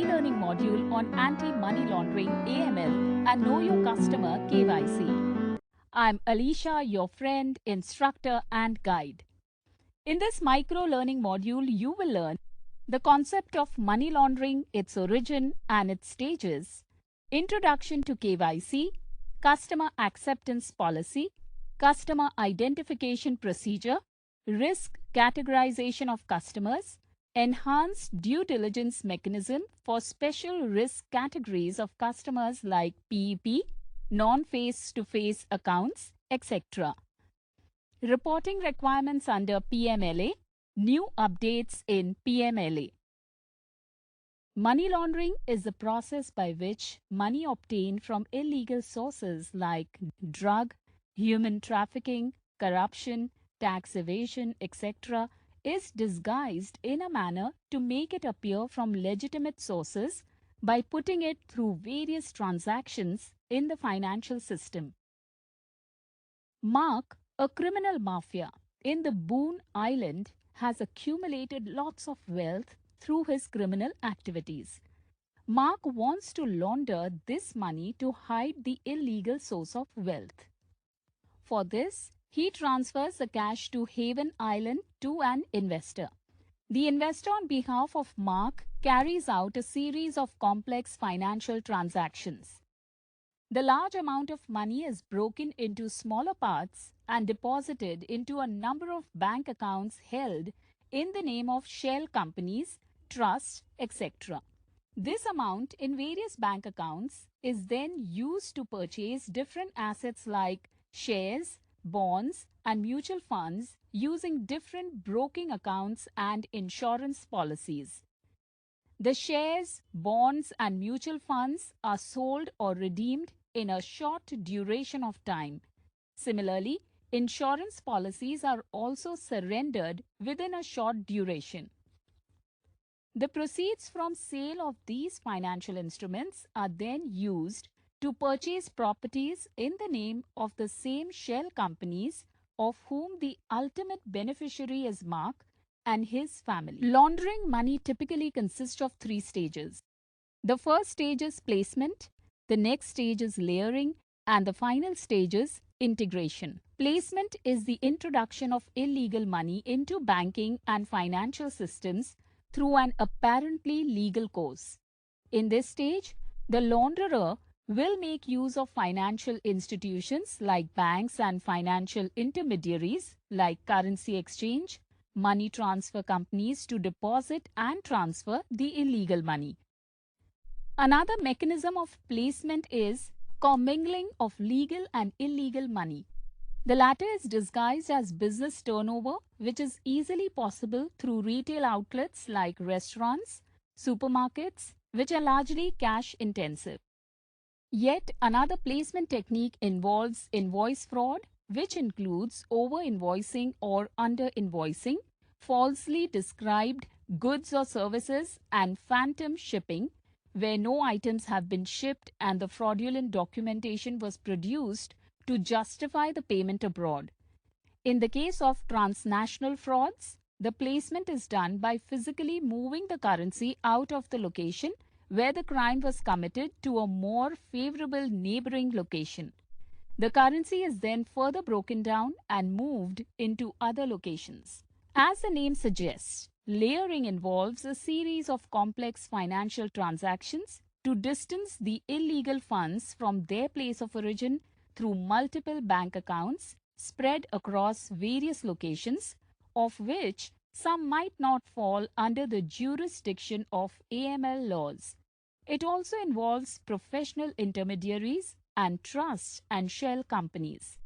e-learning module on anti-money laundering AML and Know Your Customer KYC. I'm Alicia, your friend, instructor and guide. In this micro-learning module, you will learn the concept of money laundering, its origin and its stages, introduction to KYC, customer acceptance policy, customer identification procedure, risk categorization of customers, enhanced due diligence mechanism for special risk categories of customers like PEP, non-face-to-face accounts, etc. Reporting requirements under PMLA, new updates in PMLA. Money laundering is the process by which money obtained from illegal sources like drug, human trafficking, corruption, tax evasion, etc. is disguised in a manner to make it appear from legitimate sources by putting it through various transactions in the financial system. Mark, a criminal mafia in the Boone Island, has accumulated lots of wealth through his criminal activities. Mark wants to launder this money to hide the illegal source of wealth. For this, he transfers the cash to Haven Island to an investor. The investor, on behalf of Mark, carries out a series of complex financial transactions. The large amount of money is broken into smaller parts and deposited into a number of bank accounts held in the name of shell companies, trusts, etc. This amount in various bank accounts is then used to purchase different assets like shares, bonds, and mutual funds using different broking accounts and insurance policies. The shares, bonds, and mutual funds are sold or redeemed in a short duration of time. Similarly, insurance policies are also surrendered within a short duration. The proceeds from sale of these financial instruments are then used to purchase properties in the name of the same shell companies of whom the ultimate beneficiary is Mark and his family. Laundering money typically consists of 3 stages. The first stage is placement, the next stage is layering, and the final stage is integration. Placement is the introduction of illegal money into banking and financial systems through an apparently legal course. In this stage, the launderer will make use of financial institutions like banks and financial intermediaries like currency exchange, money transfer companies to deposit and transfer the illegal money. Another mechanism of placement is commingling of legal and illegal money. The latter is disguised as business turnover, which is easily possible through retail outlets like restaurants, supermarkets, which are largely cash intensive. Yet another placement technique involves invoice fraud, which includes over-invoicing or under-invoicing, falsely described goods or services, and phantom shipping, where no items have been shipped and the fraudulent documentation was produced to justify the payment abroad. In the case of transnational frauds, the placement is done by physically moving the currency out of the location where the crime was committed to a more favorable neighboring location. The currency is then further broken down and moved into other locations. As the name suggests, layering involves a series of complex financial transactions to distance the illegal funds from their place of origin through multiple bank accounts spread across various locations, of which some might not fall under the jurisdiction of AML laws. It also involves professional intermediaries and trusts and shell companies.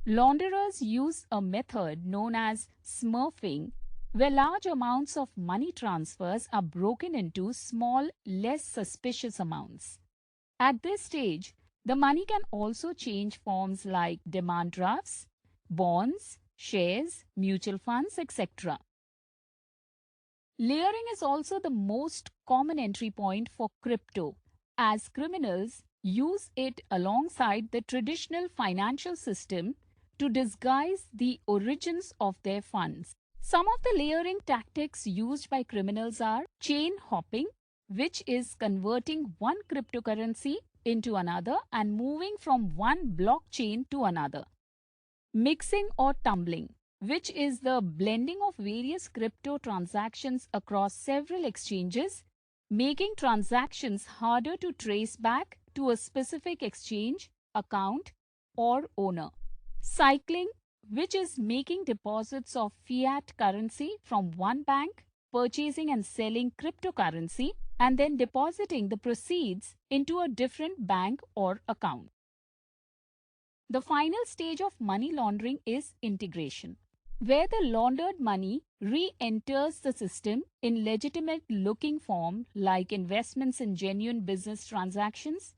Launderers use a method known as smurfing, where large amounts of money transfers are broken into small, less suspicious amounts. At this stage, the money can also change forms like demand drafts, bonds, shares, mutual funds, etc. Layering is also the most common entry point for crypto, as criminals use it alongside the traditional financial system to disguise the origins of their funds. Some of the layering tactics used by criminals are chain hopping, which is converting one cryptocurrency into another and moving from one blockchain to another. Mixing or tumbling, which is the blending of various crypto transactions across several exchanges, making transactions harder to trace back to a specific exchange, account, or owner. Cycling, which is making deposits of fiat currency from one bank, purchasing and selling cryptocurrency, and then depositing the proceeds into a different bank or account. The final stage of money laundering is integration, where the laundered money re-enters the system in legitimate-looking form like investments in genuine business transactions,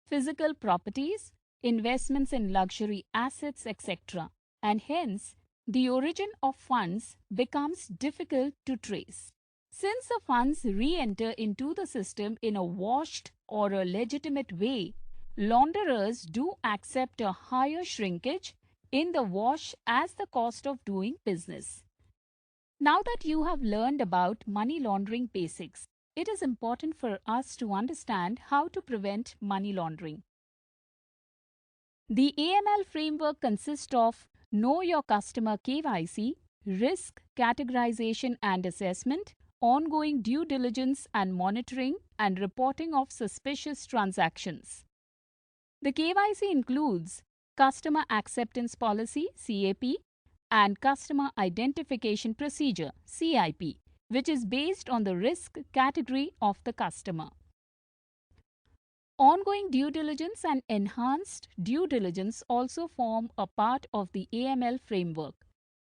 physical properties, investments in luxury assets, etc. And hence, the origin of funds becomes difficult to trace. Since the funds re-enter into the system in a washed or a legitimate way, launderers do accept a higher shrinkage in the wash as the cost of doing business. Now that you have learned about money laundering basics, it is important for us to understand how to prevent money laundering. The AML framework consists of Know Your Customer KYC, risk categorization and assessment, ongoing due diligence and monitoring, and reporting of suspicious transactions. The KYC includes Customer Acceptance Policy (CAP) and Customer Identification Procedure (CIP), which is based on the risk category of the customer. Ongoing due diligence and enhanced due diligence also form a part of the AML framework.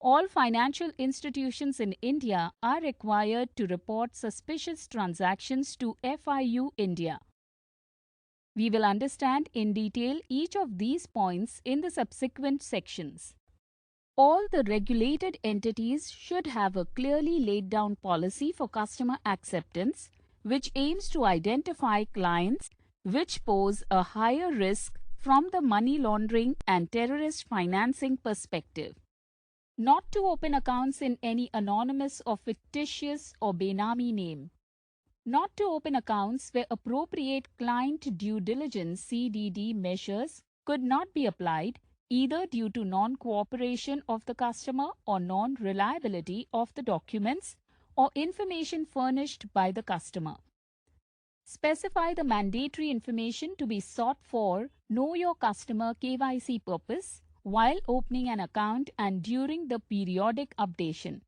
All financial institutions in India are required to report suspicious transactions to FIU India. We will understand in detail each of these points in the subsequent sections. All the regulated entities should have a clearly laid down policy for customer acceptance, which aims to identify clients which pose a higher risk from the money laundering and terrorist financing perspective. Not to open accounts in any anonymous or fictitious or benami name. Not to open accounts where appropriate client due diligence (CDD) measures could not be applied either due to non-cooperation of the customer or non-reliability of the documents or information furnished by the customer. Specify the mandatory information to be sought for Know Your Customer KYC purpose while opening an account and during the periodic updation.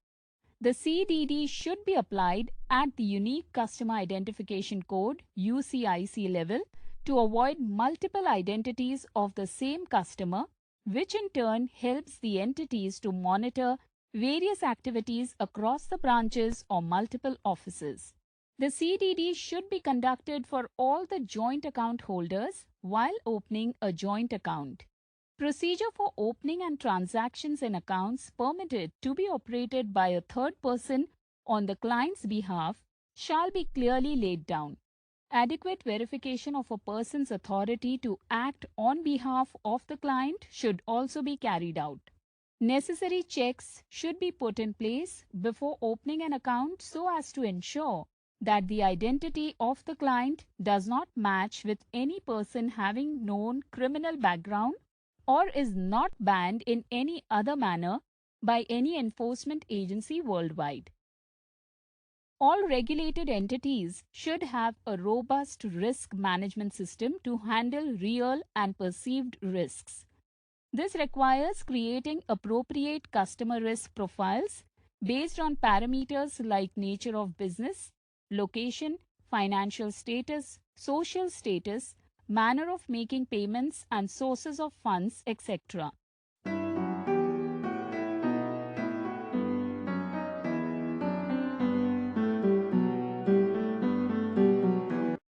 The CDD should be applied at the Unique Customer Identification Code (UCIC) level to avoid multiple identities of the same customer, which in turn helps the entities to monitor various activities across the branches or multiple offices. The CDD should be conducted for all the joint account holders while opening a joint account. Procedure for opening and transactions in accounts permitted to be operated by a third person on the client's behalf shall be clearly laid down. Adequate verification of a person's authority to act on behalf of the client should also be carried out. Necessary checks should be put in place before opening an account so as to ensure that the identity of the client does not match with any person having known criminal background or is not banned in any other manner by any enforcement agency worldwide. All regulated entities should have a robust risk management system to handle real and perceived risks. This requires creating appropriate customer risk profiles based on parameters like nature of business, location, financial status, social status, manner of making payments and sources of funds, etc.